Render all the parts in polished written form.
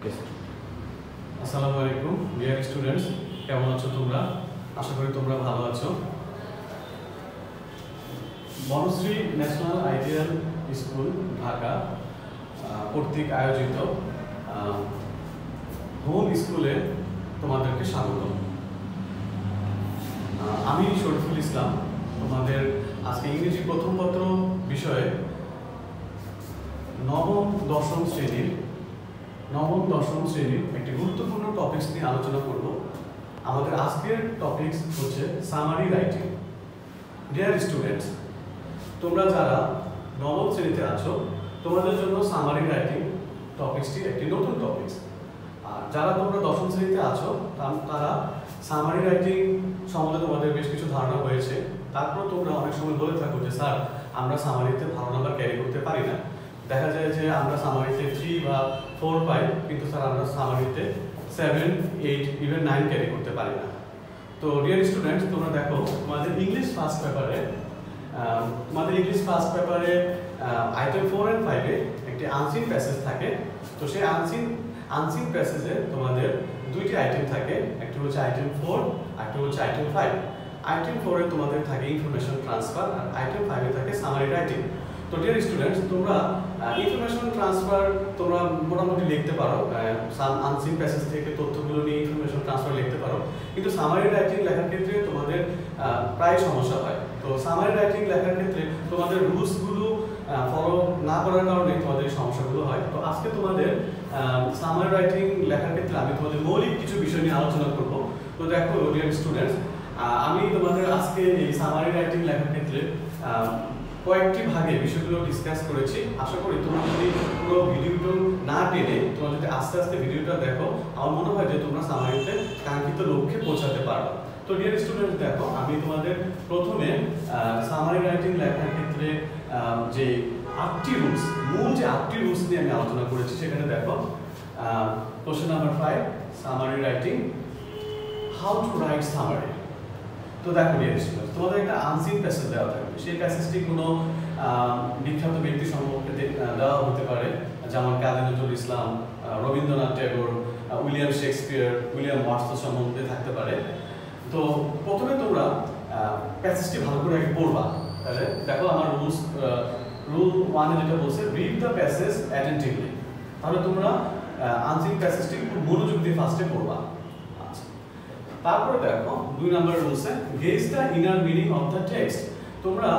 আসসালামু আলাইকুম dear students, কেমন আছো তোমরা? আশা করি তোমরা ভালো আছো। Banasree National Ideal School Dhaka কর্তৃক আয়োজিত হোম স্কুলে তোমাদেরকে স্বাগত। আমি শরীফুল ইসলাম, তোমাদের আজকে ইংরেজি প্রথম পত্র বিষয়ে নবম দশম শ্রেণীর একটি গুরুত্বপূর্ণ টপিকস নিয়ে আলোচনা করব। আমাদের আজকের টপিকস হচ্ছে সামারি রাইটিং। ডিয়ার স্টুডেন্টস, তোমরা যারা নবম শ্রেণীতে আছো তোমাদের জন্য সামারি রাইটিং টপিকসটি একটি নতুন টপিকস। আর যারা তোমরা দশম শ্রেণীতে আছো তারা সামারি রাইটিং সম্বন্ধে তোমাদের বেশ কিছু ধারণা হয়েছে। তারপর তোমরা অনেক সময় বলে থাকো যে স্যার আমরা সামারিতে ভালো নাম্বার ক্যারি করতে পারি না। দেখা যায় যে আমরা সামারিতে 3 বা 4 পাই, কিন্তু স্যার আমরা সামারিতে 7, 8, ইভেন 9 ক্যারি করতে পারি না। তো ডিয়ার স্টুডেন্টস, তোমরা দেখো তোমাদের ইংলিশ ফার্স্ট পেপারে আইটেম 4 and 5 এ একটি আনসিন প্যাসেজ থাকে। তো সেই আনসিন প্যাসেজে তোমাদের দুইটি আইটেম থাকে, একটি হচ্ছে আইটেম 4, একটা হচ্ছে আইটেম 5। আইটেম 4 এ তোমাদের থাকে ইনফরমেশন ট্রান্সফার, আর আইটেম 5 এ থাকে সামারি রাইটিং। তো ডিয়ার স্টুডেন্টস, তোমরা ইনফরমেশন ট্রান্সফার তোমরা মোটামুটি লিখতে পারো, আনসিন প্যাসেজ থেকে তথ্যগুলো নিয়ে ইনফরমেশন ট্রান্সফার লিখতে পারো, কিন্তু সামারি রাইটিং লেখার ক্ষেত্রে তোমাদের প্রায় সমস্যা হয়। তো সামারি রাইটিং লেখার ক্ষেত্রে তোমাদের রুলসগুলো ফলো না করার কারণে তোমাদের সমস্যাগুলো হয়। তো আজকে তোমাদের সামারি রাইটিং লেখার ক্ষেত্রে আমি তোমাদের মৌলিক কিছু বিষয় নিয়ে আলোচনা করব। তো দেখো ডিয়ার স্টুডেন্টস, আমি তোমাদের আজকে এই সামারি রাইটিং লেখার ক্ষেত্রে কয়েকটি ভাগে বিষয়গুলো ডিসকাস করেছি। আশা করি তোমরা যদি পুরো ভিডিওটা না টেনে তোমরা যদি আস্তে আস্তে ভিডিওটা দেখো, আমার মনে হয় যে তোমরা সামারিতে কাঙ্ক্ষিত লক্ষ্যে পৌঁছাতে পারবে। তো ডিয়ার স্টুডেন্টস, দেখো আমি তোমাদের প্রথমে সামারি রাইটিং লেখার ক্ষেত্রে যে 8টি রুলস, মূল যে 8টি রুলস নিয়ে আমি আলোচনা করেছি সেখানে দেখো question number 5, summary writing, how to right summary. তো দেখো ডিয়ার স্টুডেন্টস, তোমাদের একটা আনসিন প্যাসেজ দেওয়া থাকবে। সেই প্যাসেজটি কোনো বিখ্যাত ব্যক্তি সম্পর্কে দেওয়া হতে পারে, যেমন Kazi Nazrul Islam, Rabindranath Tagore, William Shakespeare, William Wordsworth সম্বন্ধে থাকতে পারে। তো প্রথমে তোমরা প্যাসেজটি ভালো করে আগে পড়বা। তাহলে দেখো আমার রুল 1 এ যেটা বলছে, রিড দ্য প্যাসেজ অ্যাটেন্টিভলি। তাহলে তোমরা আনসিন প্যাসেজটি খুব মনোযোগ দিয়ে ফার্স্টে পড়বা। তারপরে দেখো 2 নাম্বার রুলসে, gauge the inner meaning of the text. তোমরা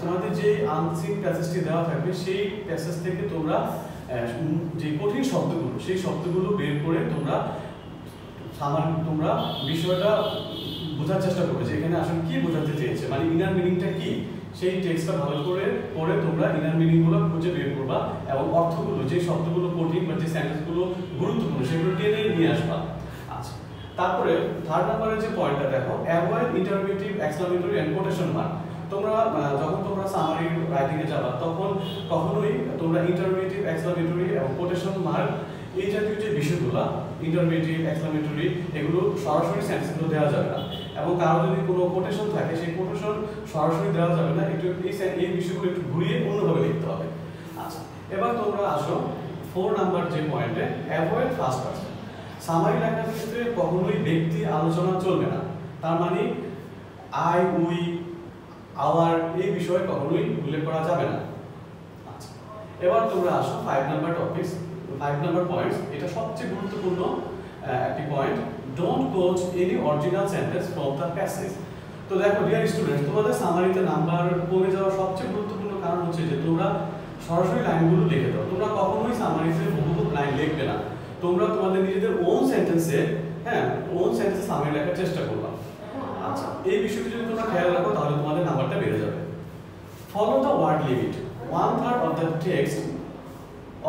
তোমাদের যে আনসিন প্যাসেজটি দেওয়া থাকবে সেই প্যাসেজ থেকে তোমরা যে কঠিন শব্দগুলো সেই শব্দগুলো বের করে তোমরা বিষয়টা বোঝার চেষ্টা করবে যে এখানে আসলে কি বোঝাতে চেয়েছে, মানে ইনার মিনিংটা কি। সেই টেক্সটটা ভালো করে পড়ে তোমরা ইনার মিনিংগুলো খুঁজে বের করবা এবং অর্থগুলো, যে শব্দগুলো কঠিন বা যে সেন্টেন্সগুলো গুরুত্বপূর্ণ সেগুলো টেনে নিয়ে আসবা। আচ্ছা, তারপরে 3rd নাম্বারের যে পয়েন্টটা দেখো, avoid interrogative, exclamatory and quotation mark. তোমরা যখন তোমরা সামারি রাইটিং এ যাবা তখন কখনোই তোমরা ইন্টারোগেটিভ, এক্সক্লামেটরি এবং কোটেশন মার্ক এই জাতীয় যে বিষয়গুলো, ইন্টারোগেটিভ, এক্সক্লামেটরি, এগুলো সরাসরি সেন্টেন্সগুলো দেওয়া যাবে না। এবং কারো যদি কোনো কোটেশন থাকে সেই কোটেশন সরাসরি দেওয়া যাবে না, একটু এই বিষয়গুলো একটু ঘুরিয়ে অন্যভাবে লিখতে হবে। আচ্ছা, এবার তোমরা আসো 4 নাম্বার যে পয়েন্টে, অ্যাভয়েড ফার্স্ট পারসন। সামারি লেখার ক্ষেত্রে কখনোই ব্যক্তি আলোচনা চলবে না। তার মানে আই, উই, আওয়ার এই বিষয়ে কখনোই উল্লেখ করা যাবে না। আচ্ছা, এবার তোমরা আসো 5 নাম্বার টপিকস, 5 নাম্বার পয়েন্টস। এটা সবচেয়ে গুরুত্বপূর্ণ একটি point, don't quote any original sentence from the passage. তো দেখো ডিয়ার স্টুডেন্টস, তোমাদের সামারিতে নাম্বার কমে যাওয়ার সবচেয়ে গুরুত্বপূর্ণ কারণ হচ্ছে যে তোমরা সরাসরি লাইনগুলো লিখে দাও। তোমরা কখনোই সামারিতে বহু লাইন লিখবে না। তোমরা তোমাদের নিজেদের ওন সেন্টেন্সে সামারি লেখার চেষ্টা করবা। আচ্ছা, এই বিষয়টি যদি তোমরা খেয়াল রাখো তাহলে তোমাদের নাম্বারটা বেড়ে যাবে। Follow the word limit, 1/3 of the text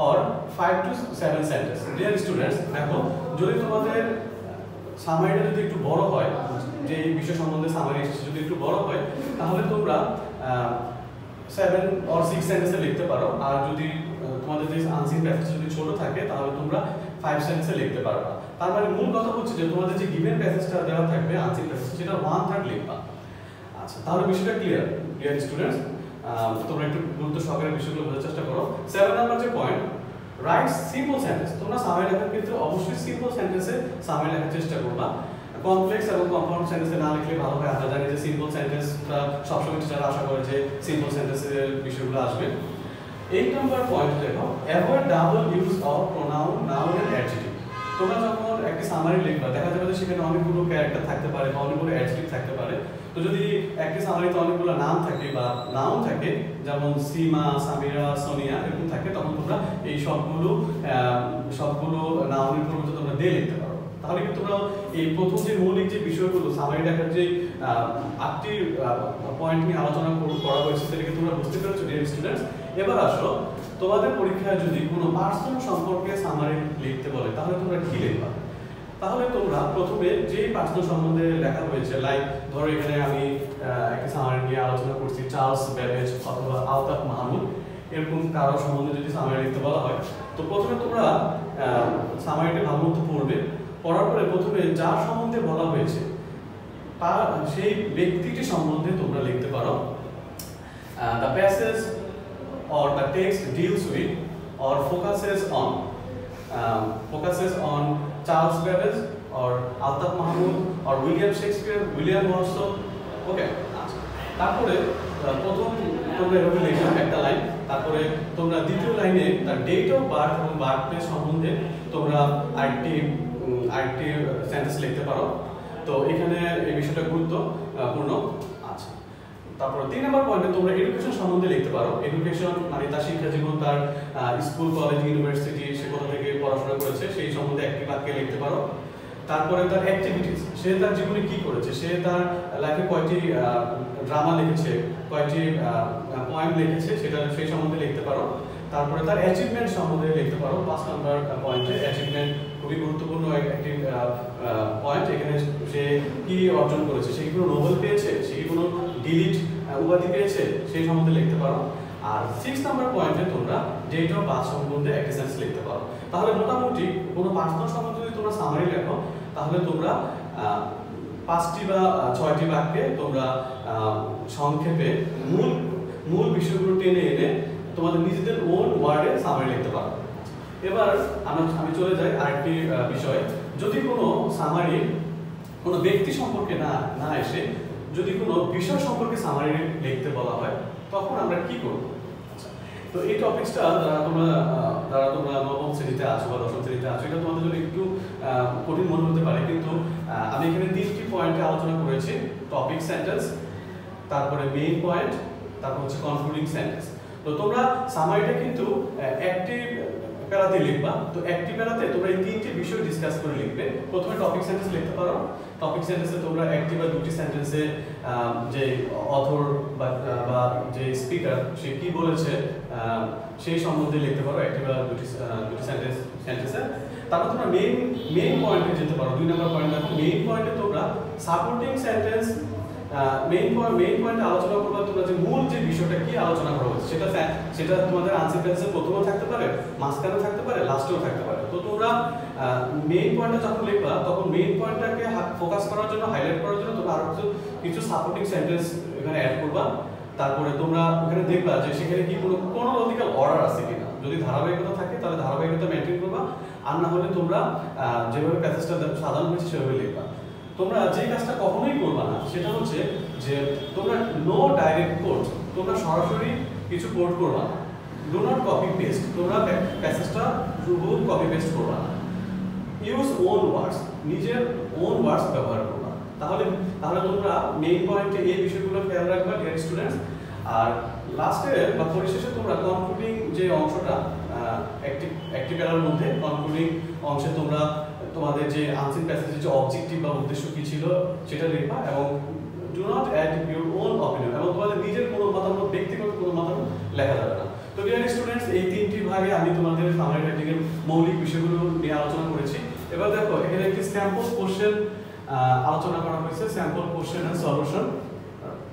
or 5 to 7 sentence. Dear students, দেখো যদি তোমাদের সামারিটা যদি একটু বড় হয়, যে এই বিষয় সম্বন্ধে সামারি যদি একটু বড় হয়, তাহলে তোমরা 7 or 6 সেন্টেন্সে লিখতে পারো। আর যদি তোমাদের যে আনসিন প্যাসেজ যদি ছোট থাকে তাহলে তোমরা 5 সেন্টেন্সে লিখতে পারবা। তার মানে মূল কথা হচ্ছে যে তোমাদের যে গিভেন প্যাসেজটা দেওয়া থাকবে আনসিন প্যাসেজ, সেটা 1/3 লিখবা। আচ্ছা, তাহলে বিষয়টা ক্লিয়ার ডিয়ার স্টুডেন্টস? তোমরা একটু গুরুত্ব সহকারে বিষয়গুলো বোঝার চেষ্টা করো। 7 নাম্বার যে পয়েন্ট, রাইট সিম্পল সেন্টেন্স। তোমরা সামারি লেখার ক্ষেত্রে অবশ্যই সিম্পল সেন্টেন্সে সামারি লেখার চেষ্টা করবা। কমপ্লেক্স এবং কম্পাউন্ড সেন্টেন্সে না লিখলে ভালো হয়। আমরা জানি যে সিম্পল সেন্টেন্সটা সবসময় টিচাররা আশা করে যে সিম্পল সেন্টেন্সের বিষয়গুলো আসবে। 8 নম্বর পয়েন্ট দেখো, avoid double use of pronoun, noun and adjective. তোমরা যখন একটা সামারি লিখবা দেখা যাবে যে সেখানে অনেকগুলো ক্যারেক্টার থাকতে পারে বা অনেকগুলো অ্যাডজেক্টিভ থাকতে পারে। তো যদি একটা সামারিতে অনেকগুলো নাম থাকে বা নাউন থাকে, যেমন সীমা, সামিরা, সোনিয়া এরকম থাকে, তখন তোমরা এই সবগুলো নাউনের পরিবর্তে তোমরা দিয়ে লিখতে পারো। তাহলে কিন্তু তোমরা এই প্রথম যে মৌলিক যে বিষয়গুলো সামারি লেখার যে 8টি পয়েন্ট নিয়ে আলোচনা করা হয়েছে সেটাকে তোমরা বুঝতে পেরেছো ডিয়ার স্টুডেন্টস। এবার আসো, তোমাদের পরীক্ষায় যদি কোনো পার্সন সম্পর্কে সামারি লিখতে বলে তাহলে তোমরা কি লিখবা? তাহলে তোমরা প্রথমে যে পার্সন সম্বন্ধে লেখা হয়েছে, লাইক ধরো এখানে আমি একটা সামারি নিয়ে আলোচনা করছি, চার্লস ব্যাবেজ অথবা আলতাফ মাহমুদ, এরকম কারো সম্বন্ধে যদি সামারি লিখতে বলা হয়, তো প্রথমে তোমরা সামারিটা ভালোমতো পড়বে। পড়ার পরে প্রথমে যার সম্বন্ধে বলা হয়েছে তার সেই ব্যক্তিটি সম্বন্ধে তোমরা লিখতে পারো the passage or the text deals with or focuses on Charles Babbage or Altaf Mahmud or William Shakespeare, William Wordsworth, ওকে। তারপরে প্রথম তোমরা এভাবে লিখবে একটা লাইন, তারপরে তোমরা দ্বিতীয় লাইনে তার ডেট অফ বার্থ এবং বার্থ প্লেস সম্বন্ধে তোমরা আরেকটি সেন্টেন্স লিখতে পারো। তো এখানে এই বিষয়টা গুরুত্বপূর্ণ। আচ্ছা, তারপর 3 নম্বর পয়েন্টে তোমরা এডুকেশন সম্বন্ধে লিখতে পারো। এডুকেশন মানে তার শিক্ষা জীবন, তার স্কুল, কলেজ, ইউনিভার্সিটি, সে কোথা থেকে পড়াশোনা করেছে সেই সম্বন্ধে একটি বাক্যে লিখতে পারো। তারপরে তার অ্যাক্টিভিটিস, সে তার জীবনে কি করেছে, সে তার লাইফে কয়টি ড্রামা লিখেছে, কয়টি পোয়েম লিখেছে, সেটা সেই সম্বন্ধে লিখতে পারো। তারপরে তার অ্যাচিভমেন্ট সম্বন্ধে লিখতে পারো। 5 নম্বর পয়েন্টে অ্যাচিভমেন্ট খুবই গুরুত্বপূর্ণ একটি পয়েন্ট। এখানে সে কি অর্জন করেছে, সে কি কোনো নোবেল পেয়েছে, সে কি কোনো ডিলিট উপাধি পেয়েছে, সেই সম্বন্ধে লিখতে পারো। আর 6 নম্বর পয়েন্টে তোমরা ডেট অফ বার্থ সম্বন্ধে একটা সেন্টেন্স লিখতে পারো। তাহলে মোটামুটি কোনো পার্সন সম্বন্ধে যদি তোমরা সামারি লেখো তাহলে তোমরা 5টি বা 6টি বাক্যে তোমরা সংক্ষেপে মূল বিষয়গুলো টেনে এনে তোমাদের নিজেদের ওন ওয়ার্ডে সামারি লিখতে পারো। এবার আমি চলে যাই আরেকটি বিষয়। যদি কোনো সামারি কোনো ব্যক্তি সম্পর্কে না এসে যদি কোনো বিষয় সম্পর্কে সামারি লিখতে বলা হয় তখন আমরা কি করব? আচ্ছা, তো এই টপিকসটা যারা তোমরা নবম শ্রেণীতে আছো বা দশম শ্রেণীতে আছো, এটা তোমাদের জন্য একটু কঠিন মনে হতে পারে, কিন্তু আমি এখানে 3টি পয়েন্টে আলোচনা করেছি। টপিক সেন্টেন্স, তারপরে মেইন পয়েন্ট, তারপর হচ্ছে কনক্লুডিং সেন্টেন্স। তো তোমরা সামারিটা কিন্তু একটি প্যারাতে লিখবা। তো একটি প্যারাতে তোমরা এই 3টি বিষয় ডিসকাস করে লিখবে। প্রথমে টপিক সেন্টেন্স লিখতে পারো। টপিক সেন্টেন্সে তোমরা একটি বা দুটি সেন্টেন্সে যে অথর বা যে স্পিকার সে কি বলেছে সেই সম্বন্ধে লিখতে পারো, একটি বা দুটি সেন্টেন্সে। তারপর তোমরা মেইন পয়েন্টে যেতে পারো। 2 নম্বর পয়েন্ট দেখো, মেইন পয়েন্টে তোমরা সাপোর্টিং সেন্টেন্স মেইন পয়েন্টে আলোচনা করবা। তোমরা যে মূল যে বিষয়টা কি আলোচনা করা হচ্ছে সেটা তোমাদের আনসার প্যাসেজে প্রথমেও থাকতে পারে, মাঝখানেও থাকতে পারে, লাস্টেও থাকতে পারে। তো তোমরা মেইন পয়েন্টটা যখন লিখবা তখন মেইন পয়েন্টটাকে ফোকাস করার জন্য, হাইলাইট করার জন্য তোমরা আরো কিছু সাপোর্টিং সেন্টেন্স এখানে অ্যাড করবা। তারপরে তোমরা ওখানে দেখবা যে সেখানে কি কোনো ক্রনোলজিক্যাল অর্ডার আছে কিনা। যদি ধারাবাহিকতা থাকে তাহলে ধারাবাহিকতা মেইনটেইন করবা, আর না হলে তোমরা যেভাবে প্যাসেজটা সাজানো হয়েছে সেভাবে লিখবা। তোমরা যে কাজটা কখনোই করবা না সেটা হচ্ছে যে তোমরা নো ডাইরেক্ট কোট, তোমরা সরাসরি কিছু কোট করবা না। ডু নট কপি পেস্ট, তোমরা প্যাসেজটা হুবহু কপি পেস্ট করবা না। ইউজ ওন ওয়ার্ডস, নিজের ওন ওয়ার্ডস ব্যবহার করবা। তাহলে তোমরা মেইন পয়েন্টে এই বিষয়গুলো খেয়াল রাখবা ডিয়ার স্টুডেন্টস। আর লাস্টে বা পরিশেষে তোমরা কনক্লুডিং যে অংশটা একটি প্যারার মধ্যে কনক্লুডিং অংশে তোমরা তোমাদের যে আনসিন প্যাসেজের যে অবজেক্টিভ বা উদ্দেশ্য কি ছিল সেটা লিখবা, এবং do not add your own opinion, এবং তোমাদের নিজের কোনো মতামত, ব্যক্তিগত কোনো মতামত লেখা যাবে না। তো ডিয়ার স্টুডেন্টস, এই 3টি ভাগে আমি তোমাদের সামারি রাইটিং এর মৌলিক বিষয়গুলো নিয়ে আলোচনা করেছি। এবার দেখো এখানে একটি স্যাম্পল কোশ্চেন আলোচনা করা হয়েছে, স্যাম্পল কোশ্চেন এন্ড সলিউশন।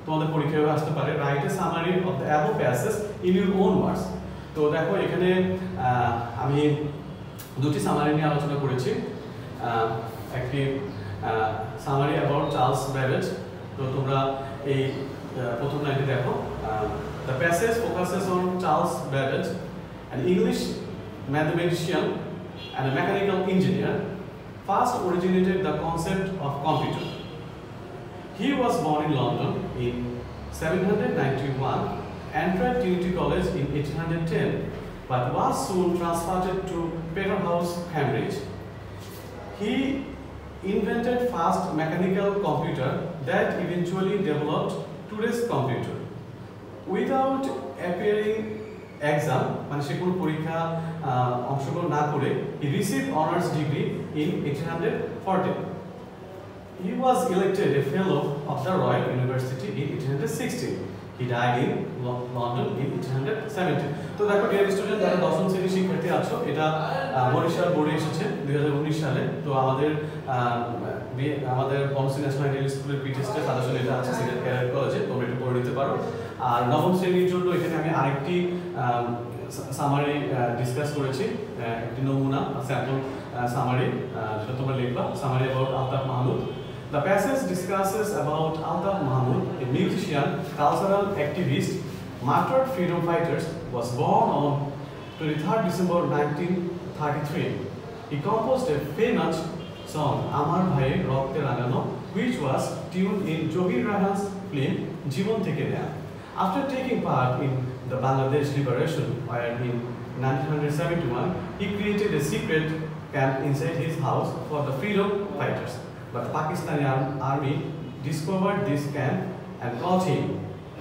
তোমাদের পরীক্ষায় আসতে পারে, write a summary of the above passage in your own words. তো দেখো এখানে আমি 2টি সামারি নিয়ে আলোচনা করেছি। একটি সামারি অ্যাবাউট চার্লস ব্যাবেজ। তো তোমরা এই প্রথম লাইনটি দেখো, the passage focuses on Charles Babbage, an English mathematician and a mechanical engineer, first originated the concept of computer. He was born in London in 791, entered Trinity College in 1810, but was soon transferred to Peterhouse, Cambridge. He invented fast mechanical computer that eventually developed today's computer. Without appearing exam, মানে সে কোনো পরীক্ষা অংশগ্রহণ না করে, he received honors degree in 1840. He was elected a fellow of the Royal University in 1860. He died in London in 1870. তো দেখো dear student, যারা দশম শ্রেণীর শিক্ষার্থী আছো, এটা বরিশাল বোর্ডে এসেছে 2019 সালে। তো আমাদের বনশ্রী ন্যাশনাল আইডিয়াল স্কুলের পিটেস্টে সাজেশন এটা আছে সিনিয়র ক্যারিয়ার কলেজে, তোমরা একটু পড়ে নিতে পারো। আর নবম শ্রেণীর জন্য এখানে আমি আরেকটি সামারি ডিসকাস করেছি, একটি নমুনা স্যাম্পল সামারি, যেটা তোমরা লিখবা, summary about Altaf Mahmud. The passage discusses about Altaf Mahmud, a musician, cultural activist, martyred freedom fighters, was born on 23rd December 1933. He composed a famous song, Amar Bhai Rokte Ragano, which was tuned in Johir Rahan's film Jibon Theke Neya. After taking part in the Bangladesh liberation, where in 1971 he created a secret camp inside his house for the freedom fighters. But Pakistani army discovered this camp and caught him.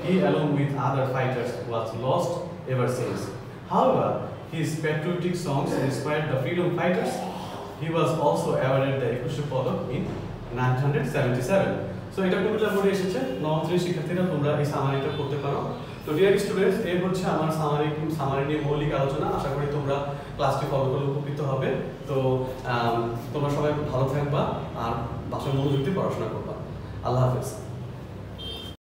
He, along with other fighters, was lost ever since. However, his patriotic songs inspired the freedom fighters. He was also awarded the Ekushe Padak in 1977. So, এটা কুমিল্লা বোর্ডে এসেছে। নবম শ্রেণীর শিক্ষার্থীরা তোমরা এই সামারিটা করতে পারো। তো ডিয়ার স্টুডেন্টস, এই হচ্ছে আমার সামারি নিয়ে মৌলিক আলোচনা। আশা করি তোমরা ক্লাসটি ফলো করে উপকৃত হবে। তো তোমরা সবাই ভালো থাকবা আর বাসায় মনোযোগ দিয়ে পড়াশোনা করবা। আল্লাহ হাফেজ।